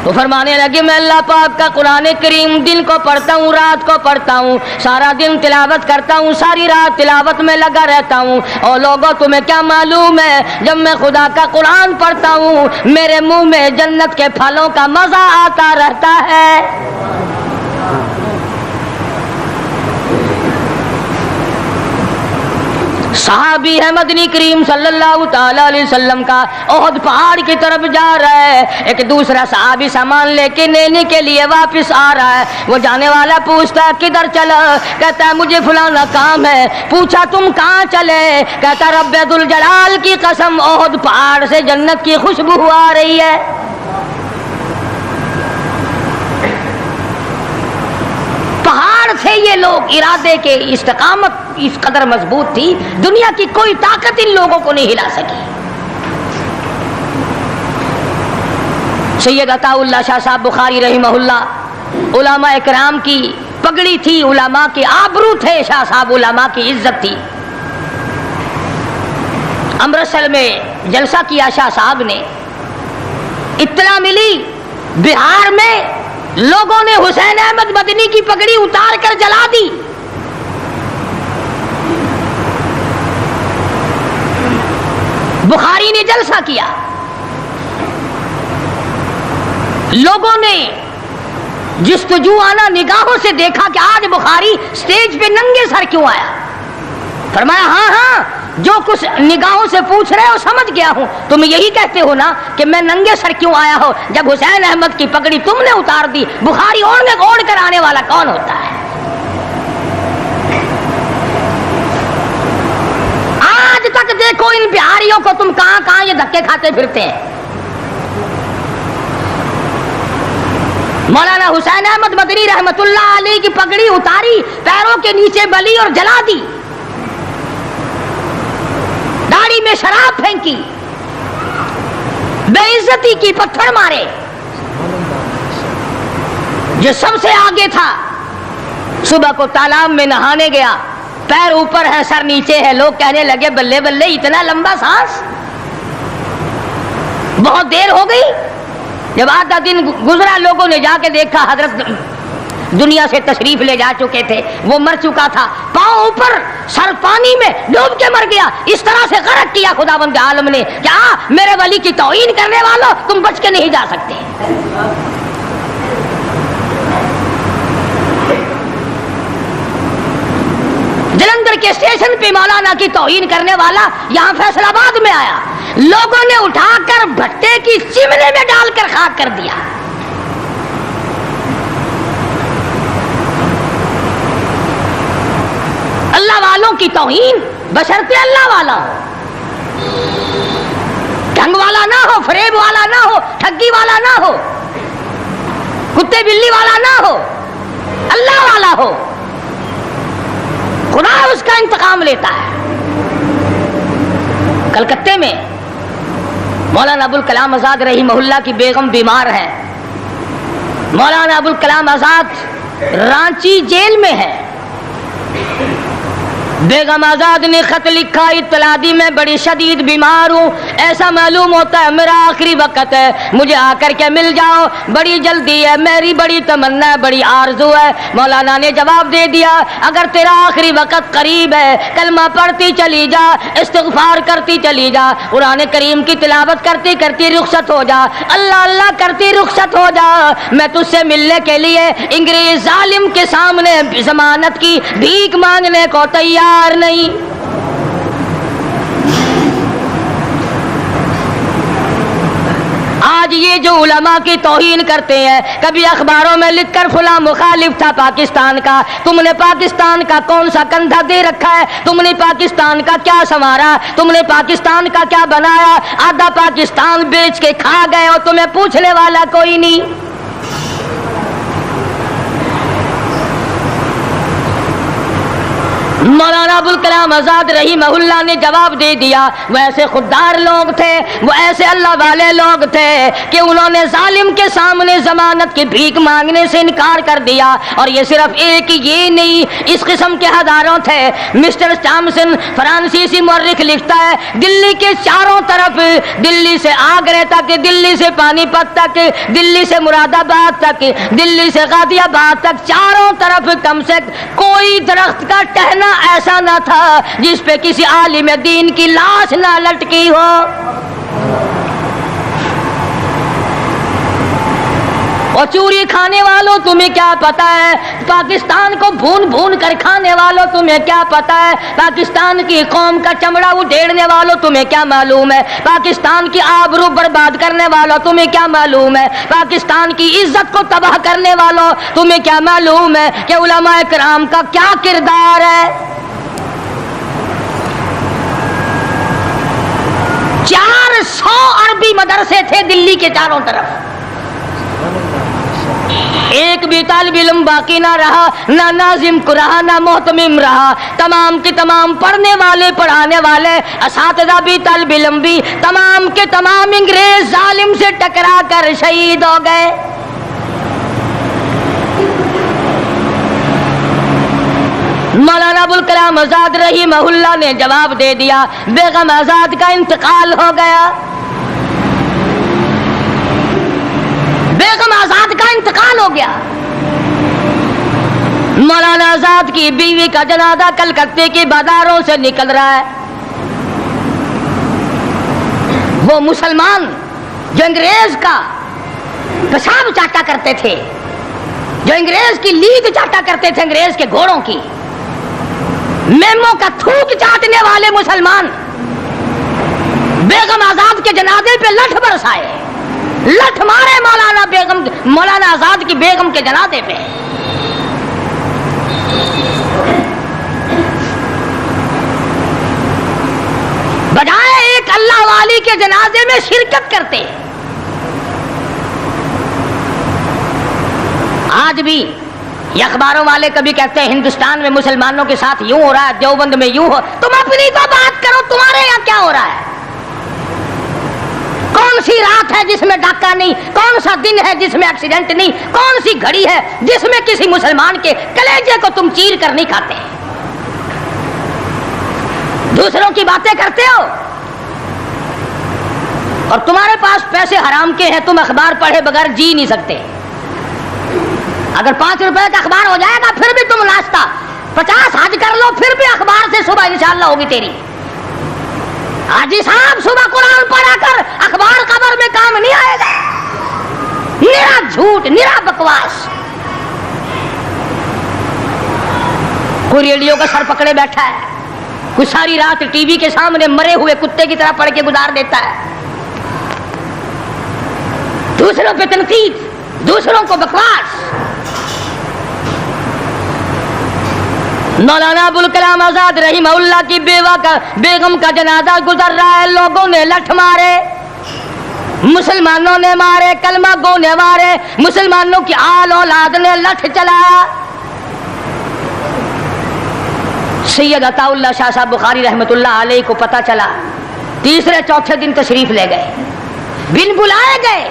تو فرمانے لگے میں اللہ پاک کا قرآن کریم دن کو پڑھتا ہوں، رات کو پڑھتا ہوں، سارا دن تلاوت کرتا ہوں، ساری رات تلاوت میں لگا رہتا ہوں. اور لوگوں تمہیں کیا معلوم ہے جب میں خدا کا قرآن پڑھتا ہوں میرے منہ میں جنت کے پھلوں کا مزہ آتا رہتا ہے. صحابی ہے مدنی کریم صلی اللہ تعالی علیہ وسلم کا، احد پہاڑ کی طرف جا رہا ہے، ایک دوسرا صحابی سامان لے کے لینے کے لیے واپس آ رہا ہے. وہ جانے والا پوچھتا کدھر چلا؟ کہتا ہے مجھے فلانا کام ہے. پوچھا تم کہاں چلے؟ کہتا رب ذوالجلال کی قسم احد پہاڑ سے جنت کی خوشبو آ رہی ہے. پہاڑ تھے یہ لوگ، ارادے کے استقامت اس قدر مضبوط تھی دنیا کی کوئی طاقت ان لوگوں کو نہیں ہلا سکی. سید عطا اللہ شاہ صاحب بخاری رحمہ اللہ علماء اکرام کی پگڑی تھی، علماء کے آبرو تھے شاہ صاحب، علماء کی عزت تھی. امرتسر میں جلسہ کیا شاہ صاحب نے، اطلاع ملی بہار میں لوگوں نے حسین احمد مدنی کی پگڑی اتار کر جلا دی. بخاری نے جلسہ کیا، لوگوں نے جستجو آنا نگاہوں سے دیکھا کہ آج بخاری سٹیج پہ ننگے سر کیوں آیا. فرمایا ہاں ہاں جو کچھ نگاہوں سے پوچھ رہے ہو سمجھ گیا ہوں، تم یہی کہتے ہو نا کہ میں ننگے سر کیوں آیا ہو جب حسین احمد کی پگڑی تم نے اتار دی. بخاری اوڑھ کر آنے والا کون ہوتا ہے؟ آج تک دیکھو ان بہاریوں کو تم کہاں کہاں یہ دھکے کھاتے پھرتے ہیں. مولانا حسین احمد مدنی رحمت اللہ علیہ کی پگڑی اتاری، پیروں کے نیچے بلی اور جلا دی، داڑھی میں شراب پھینکی، بے عزتی کی، پتھر مارے. جو سب سے آگے تھا صبح کو تالاب میں نہانے گیا، پیر اوپر ہے سر نیچے ہے، لوگ کہنے لگے بلے بلے اتنا لمبا سانس. بہت دیر ہو گئی، جب آدھا دن گزرا لوگوں نے جا کے دیکھا حضرت دنیا سے تشریف لے جا چکے تھے، وہ مر چکا تھا، پاؤں اوپر سر پانی میں ڈوب کے مر گیا. اس طرح سے غرق کیا خداوند عالم نے. کیا میرے ولی کی توہین کرنے والوں تم بچ کے نہیں جا سکتے. جلندھر کے اسٹیشن پہ مولانا کی توہین کرنے والا یہاں فیصل آباد میں آیا، لوگوں نے اٹھا کر بھٹے کی چمنے میں ڈال کر خاک کر دیا. اللہ والوں کی توہین بشرطے اللہ والا ہو، ڈھنگ والا نہ ہو، فریب والا نہ ہو، ٹھگی والا نہ ہو، کتے بلی والا نہ ہو، اللہ والا ہو. خدا اس کا انتقام لیتا ہے. کلکتے میں مولانا ابوالکلام آزاد رحمہ اللہ کی بیگم بیمار ہے. مولانا ابوالکلام آزاد رانچی جیل میں ہے. بیگم آزاد نے خط لکھا، اطلاع دی میں بڑی شدید بیمار ہوں، ایسا معلوم ہوتا ہے میرا آخری وقت ہے, مجھے آ کر کے مل جاؤ, بڑی جلدی ہے, میری بڑی تمنا ہے, بڑی آرزو ہے. مولانا نے جواب دے دیا اگر تیرا آخری وقت قریب ہے کلمہ پڑھتی چلی جا, استغفار کرتی چلی جا, قرآن کریم کی تلاوت کرتی کرتی رخصت ہو جا, اللہ اللہ کرتی رخصت ہو جا. میں تجھ سے ملنے کے لیے انگریز ظالم کے سامنے ضمانت کی بھیک مانگنے کو تیار نہیں. آج یہ جو علماء کی توہین کرتے ہیں, کبھی اخباروں میں لکھ کر فلاں مخالف تھا پاکستان کا, تم نے پاکستان کا کون سا کندھا دے رکھا ہے, تم نے پاکستان کا کیا سنوارا, تم نے پاکستان کا کیا بنایا, آدھا پاکستان بیچ کے کھا گئے اور تمہیں پوچھنے والا کوئی نہیں. مولانا ابوالکلام آزاد رحمہ اللہ نے جواب دے دیا وہ ایسے خوددار لوگ تھے, وہ ایسے اللہ والے لوگ تھے کہ انہوں نے ظالم کے سامنے ضمانت کی بھیک مانگنے سے انکار کر دیا. اور یہ صرف ایک یہ نہیں, اس قسم کے ہزاروں تھے. مسٹر ٹامسن فرانسیسی مورخ لکھتا ہے دلی کے چاروں طرف, دلی سے آگرہ تک, دلی سے پانی پت تک, دلی سے مراد آباد تک, دلی سے غازی آباد تک, چاروں طرف کم سے کوئی درخت کا ٹہنا ایسا نہ تھا جس پہ کسی عالم دین کی لاش نہ لٹکی ہو. اور چوری کھانے والوں تمہیں کیا پتا ہے, پاکستان کو بھون بھون کر کھانے والوں تمہیں کیا پتا ہے, پاکستان کی قوم کا چمڑا اڈھیڑنے والوں تمہیں کیا معلوم ہے, پاکستان کی آبرو برباد کرنے والوں تمہیں کیا معلوم ہے, پاکستان کی عزت کو تباہ کرنے والوں تمہیں کیا معلوم ہے کہ علماء کرام کا کیا کردار ہے. 400 عربی مدرسے تھے دلی کے چاروں طرف, ایک بھی طالب علم باقی نہ رہا, نہ ناظم کو رہا, نہ محتمم رہا. تمام کے تمام پڑھنے والے, پڑھانے والے, اساتذہ بھی, طالب علم بھی, تمام کے تمام انگریز ظالم سے ٹکرا کر شہید ہو گئے. مولانا ابوالکلام آزاد رحمہ اللہ نے جواب دے دیا بیگم آزاد کا انتقال ہو گیا, بیگم آزاد کا انتقال ہو گیا. مولانا آزاد کی بیوی کا جنازہ کلکتے کی بازاروں سے نکل رہا ہے. وہ مسلمان جو انگریز کا پیشاب چاٹا کرتے تھے, جو انگریز کی لید چاٹا کرتے تھے, انگریز کے گھوڑوں کی میموں کا تھوک چاٹنے والے مسلمان بیگم آزاد کے جنازے پہ لٹھ برسائے, لٹھ مارے مولانا آزاد کی بیگم کے جنازے پہ. بجائے ایک اللہ والی کے جنازے میں شرکت کرتے. آج بھی یہ اخباروں والے کبھی کہتے ہیں ہندوستان میں مسلمانوں کے ساتھ یوں ہو رہا ہے, دیوبند میں یوں ہو. تم اپنی تو بات کرو, تمہارے یہاں کیا ہو رہا ہے؟ کون سی رات ہے جس میں ڈاکہ نہیں, کون سا دن ہے جس میں ایکسیڈنٹ نہیں, کون سی گھڑی ہے جس میں کسی مسلمان کے کلیجے کو تم چیر کر نہیں کھاتے؟ دوسروں کی باتیں کرتے ہو اور تمہارے پاس پیسے حرام کے ہیں, تم اخبار پڑھے بغیر جی نہیں سکتے. اگر 5 روپے کا اخبار ہو جائے گا پھر بھی تم ناشتہ 50 حج کر لو, پھر بھی اخبار سے صبح انشاءاللہ ہوگی تیری. حاجی صاحب صبح قرآن پڑھا کر اخبار قبر میں کام نہیں آئے گا. نرا جھوٹ, نرا بکواس. کوئی ریڈیو کا سر پکڑے بیٹھا ہے, کوئی ساری رات ٹی وی کے سامنے مرے ہوئے کتے کی طرح پڑھ کے گزار دیتا ہے. دوسروں پہ تنقید, دوسروں کو بکواس. مولانا ابوالکلام آزاد رحمہ اللہ کی بیگم کا جنازہ گزر رہا ہے, لوگوں نے لٹھ مارے, مسلمانوں نے مارے, کلمہ گو نے مارے, مسلمانوں کی آل اولاد نے لٹھ چلایا. سید عطا اللہ شاہ صاحب بخاری رحمۃ اللہ علیہ کو پتہ چلا, تیسرے چوتھے دن تشریف لے گئے, بن بلائے گئے.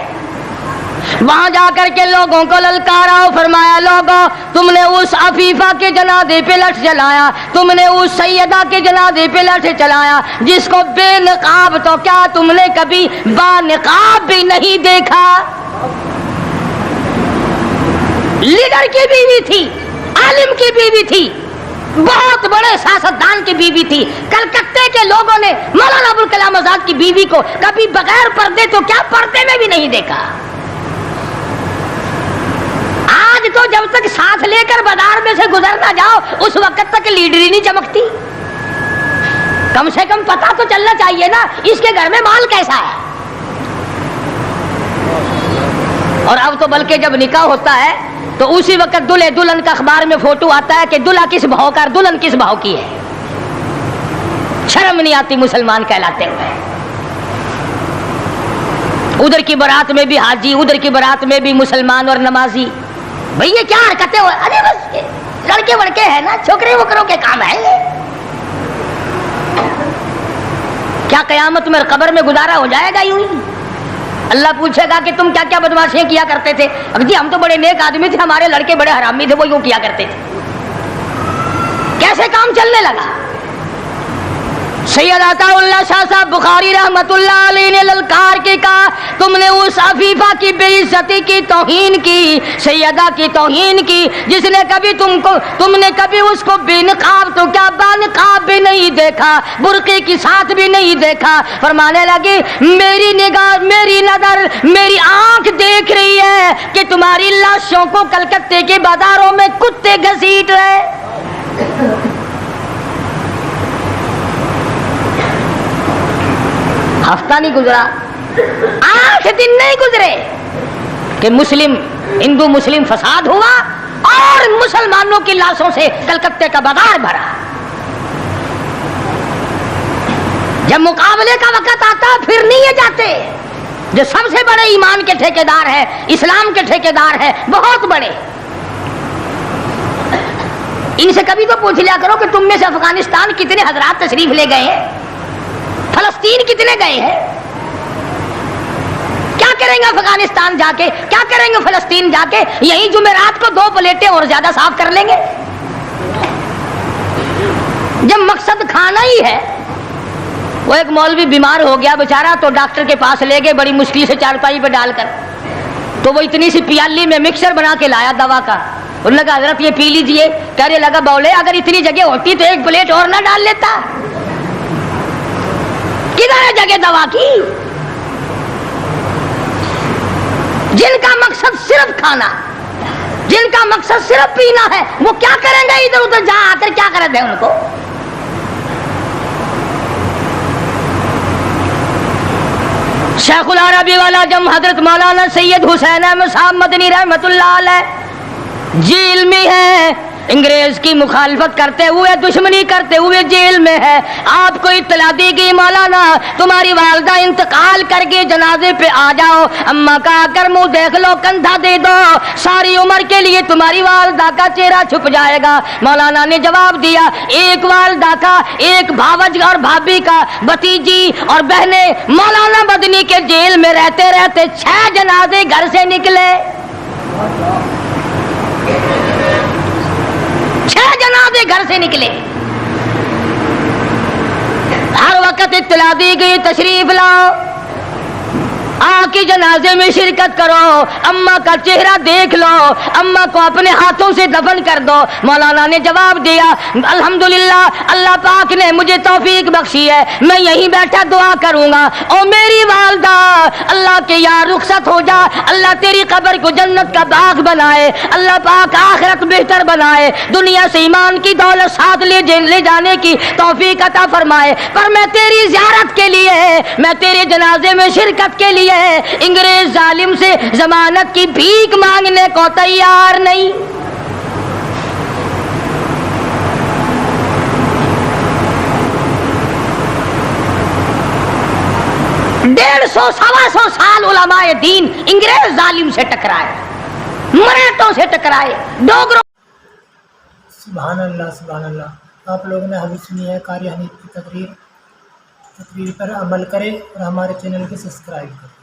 وہاں جا کر کے لوگوں کو للکارا اور فرمایا لوگوں تم نے اس عفیفہ کے جنازے پہ لٹھ چلایا, تم نے اس سیدہ کے جنازے پہ لٹھ چلایا جس کو بے نقاب تو کیا تم نے کبھی با نقاب بھی نہیں دیکھا. لیڈر کی بیوی تھی, عالم کی بیوی تھی, بہت بڑے سیاستدان کی بیوی تھی. کلکتے کے لوگوں نے مولانا ابوالکلام آزاد کی بیوی کو کبھی بغیر پردے تو کیا پردے میں بھی نہیں دیکھا. آج تو جب تک ساتھ لے کر بازار میں سے گزر نہ جاؤ اس وقت تک لیڈری نہیں چمکتی. کم سے کم پتہ تو چلنا چاہیے نا اس کے گھر میں مال کیسا ہے. اور اب تو بلکہ جب نکاح ہوتا ہے تو اسی وقت دلہے دلہن کا اخبار میں فوٹو آتا ہے کہ دلہا کس بھاؤ کا دلہن کس بھاؤ کی ہے. شرم نہیں آتی مسلمان کہلاتے ہوئے. ادھر کی بارات میں بھی حاجی, ادھر کی بارات میں بھی مسلمان اور نمازی. بھئی یہ کیا حرکتیں ہو, ارے بس لڑکے وڑکے ہیں نا, چھوکرے وکروں کے کام ہے یہ. کیا قیامت میں قبر میں گزارا ہو جائے گا یوں ہی؟ اللہ پوچھے گا کہ تم کیا کیا بدماشیاں کیا کرتے تھے. جی ہم تو بڑے نیک آدمی تھے, ہمارے لڑکے بڑے حرامی تھے, وہ یوں کیا کرتے تھے. کیسے کام چلنے لگا. سید عطا اللہ شاہ صاحب بخاری رحمت اللہ علیہ نے للکار کے کہا تم نے اس عفیفہ کی بے عزتی کی, توہین کی, سیدہ کی توہین کی جس نے کبھی تم نے کبھی اس کو بے نقاب تو کیا با نقاب بھی نہیں دیکھا, برقعے کی ساتھ بھی نہیں دیکھا. فرمانے لگی میری نگاہ, میری نظر, میری آنکھ دیکھ رہی ہے کہ تمہاری لاشوں کو کلکتے کے بازاروں میں کتے گھسیٹ رہے. ہفتہ نہیں گزرا, 8 دن نہیں گزرے کہ ہندو مسلم فساد ہوا اور مسلمانوں کی لاشوں سے کلکتے کا بازار بھرا. جب مقابلے کا وقت آتا پھر نہیں یہ جاتے. جو سب سے بڑے ایمان کے ٹھیکیدار ہے, اسلام کے ٹھیکیدار ہے, بہت بڑے, ان سے کبھی تو پوچھ لیا کرو کہ تم میں سے افغانستان کتنے حضرات تشریف لے گئے ہیں, فلسطین کتنے گئے ہیں, کیا کریں گے افغانستان جا کے, کیا کریں گے فلسطین جا کے. یہی جمعرات کو 2 پلیٹیں اور زیادہ صاف کر لیں گے. جب مقصد کھانا ہی ہے. وہ ایک مولوی بیمار ہو گیا بیچارہ, تو ڈاکٹر کے پاس لے گئے بڑی مشکل سے چارپائی پہ ڈال کر. تو وہ اتنی سی پیالی میں مکسر بنا کے لایا دوا کا. انہوں نے کہا حضرت یہ پی لیجئے. کہنے لگا بولے اگر اتنی جگہ ہوتی تو 1 پلیٹ اور نہ ڈال لیتا. کدھر ہے جگہ دوا کی؟ جن کا مقصد صرف کھانا, جن کا مقصد صرف پینا ہے, وہ کیا کریں گے ادھر ادھر جا آ کر, کیا کریں گے ان کو. شیخ العربی والا جم حضرت مولانا سید حسین احمد صاحب مدنی رحمت اللہ علیہ جیل میں ہے, انگریز کی مخالفت کرتے ہوئے, دشمنی کرتے ہوئے جیل میں ہے. آپ کو اطلاع دی گئی مولانا تمہاری والدہ انتقال کر کے جنازے پہ آ جاؤ. اماں کا آ کر منہ دیکھ لو, کندھا دے دو, ساری عمر کے لیے تمہاری والدہ کا چہرہ چھپ جائے گا. مولانا نے جواب دیا ایک والدہ کا, ایک بھاوج اور بھابھی کا, بھتیجی اور بہنیں مولانا مدنی کے جیل میں رہتے رہتے 6 جنازے گھر سے نکلے. 6 جنازے گھر سے نکلے. ہر وقت اطلاع دی گئی تشریف لاؤ, آ کے جنازے میں شرکت کرو, اماں کا چہرہ دیکھ لو, اماں کو اپنے ہاتھوں سے دفن کر دو. مولانا نے جواب دیا الحمدللہ اللہ پاک نے مجھے توفیق بخشی ہے, میں یہیں بیٹھا دعا کروں گا. او میری والدہ, اللہ کے یار رخصت ہو جا, اللہ تیری قبر کو جنت کا باغ بنائے, اللہ پاک آخرت بہتر بنائے, دنیا سے ایمان کی دولت ساتھ لے جانے کی توفیق عطا فرمائے. پر میں تیری زیارت کے لیے, میں تیرے جنازے میں شرکت کے لیے انگریز ظالم سے ضمانت کی بھیک مانگنے کو تیار نہیں. ڈیڑھ سو 125 سال علماء دین انگریز ظالم سے ٹکرائے, مراٹھوں سے ٹکرائے, ڈوگروں. سبحان اللہ سبحان اللہ. آپ لوگوں نے ابھی سنی ہے قاری حنیف کی تقریر پر عمل کرے اور ہمارے چینل کو سبسکرائب کرے.